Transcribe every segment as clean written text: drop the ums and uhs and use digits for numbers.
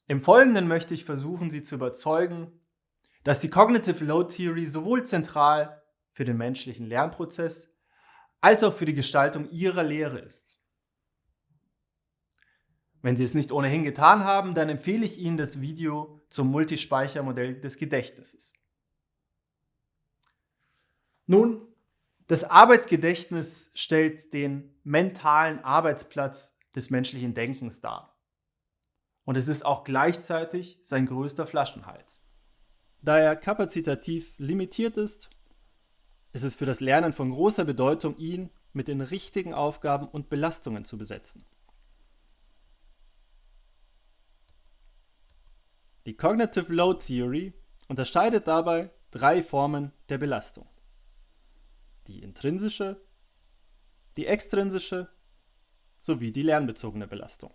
Im Folgenden möchte ich versuchen, Sie zu überzeugen, dass die Cognitive Load Theory sowohl zentral für den menschlichen Lernprozess als auch für die Gestaltung Ihrer Lehre ist. Wenn Sie es nicht ohnehin getan haben, dann empfehle ich Ihnen das Video zum Multispeichermodell des Gedächtnisses. Nun, das Arbeitsgedächtnis stellt den mentalen Arbeitsplatz des menschlichen Denkens dar. Und es ist auch gleichzeitig sein größter Flaschenhals. Da er kapazitativ limitiert ist es für das Lernen von großer Bedeutung, ihn mit den richtigen Aufgaben und Belastungen zu besetzen. Die Cognitive Load Theory unterscheidet dabei 3 Formen der Belastung: die intrinsische, die extrinsische sowie die lernbezogene Belastung.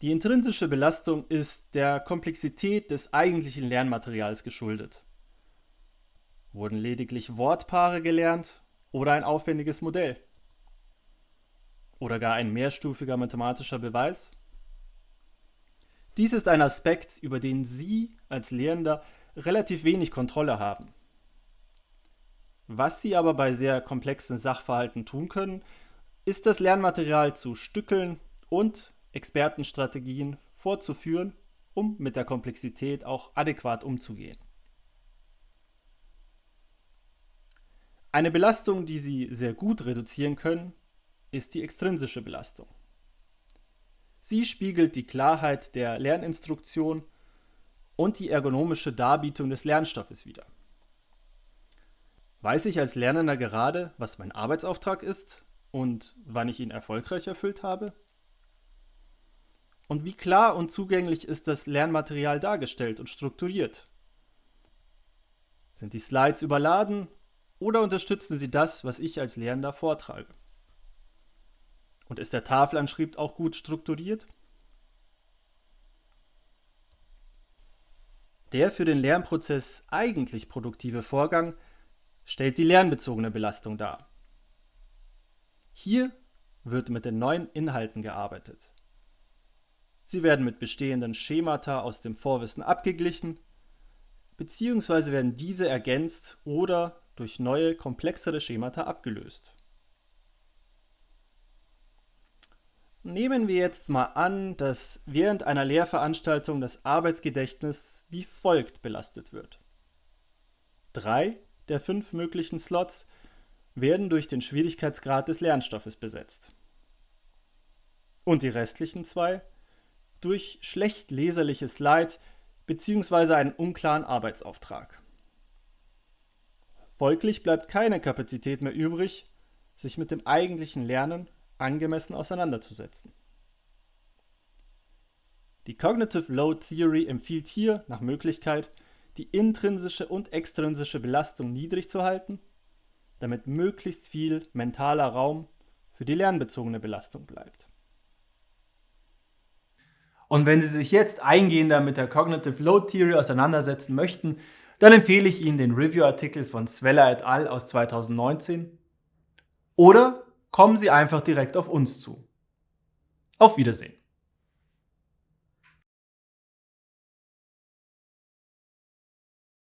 Die intrinsische Belastung ist der Komplexität des eigentlichen Lernmaterials geschuldet. Wurden lediglich Wortpaare gelernt oder ein aufwendiges Modell? Oder gar ein mehrstufiger mathematischer Beweis? Dies ist ein Aspekt, über den Sie als Lehrender relativ wenig Kontrolle haben. Was Sie aber bei sehr komplexen Sachverhalten tun können, ist das Lernmaterial zu stückeln und Expertenstrategien vorzuführen, um mit der Komplexität auch adäquat umzugehen. Eine Belastung, die Sie sehr gut reduzieren können, ist die extrinsische Belastung. Sie spiegelt die Klarheit der Lerninstruktion und die ergonomische Darbietung des Lernstoffes wider. Weiß ich als Lernender gerade, was mein Arbeitsauftrag ist und wann ich ihn erfolgreich erfüllt habe? Und wie klar und zugänglich ist das Lernmaterial dargestellt und strukturiert? Sind die Slides überladen oder unterstützen sie das, was ich als Lehrender vortrage? Und ist der Tafelanschrieb auch gut strukturiert? Der für den Lernprozess eigentlich produktive Vorgang stellt die lernbezogene Belastung dar. Hier wird mit den neuen Inhalten gearbeitet. Sie werden mit bestehenden Schemata aus dem Vorwissen abgeglichen, beziehungsweise werden diese ergänzt oder durch neue, komplexere Schemata abgelöst. Nehmen wir jetzt mal an, dass während einer Lehrveranstaltung das Arbeitsgedächtnis wie folgt belastet wird. 3 der 5 möglichen Slots werden durch den Schwierigkeitsgrad des Lernstoffes besetzt. Und die restlichen 2 durch schlecht leserliche Slides bzw. einen unklaren Arbeitsauftrag. Folglich bleibt keine Kapazität mehr übrig, sich mit dem eigentlichen Lernen angemessen auseinanderzusetzen. Die Cognitive Load Theory empfiehlt hier nach Möglichkeit, die intrinsische und extrinsische Belastung niedrig zu halten, damit möglichst viel mentaler Raum für die lernbezogene Belastung bleibt. Und wenn Sie sich jetzt eingehender mit der Cognitive Load Theory auseinandersetzen möchten, dann empfehle ich Ihnen den Review-Artikel von Sveller et al. Aus 2019 oder kommen Sie einfach direkt auf uns zu. Auf Wiedersehen!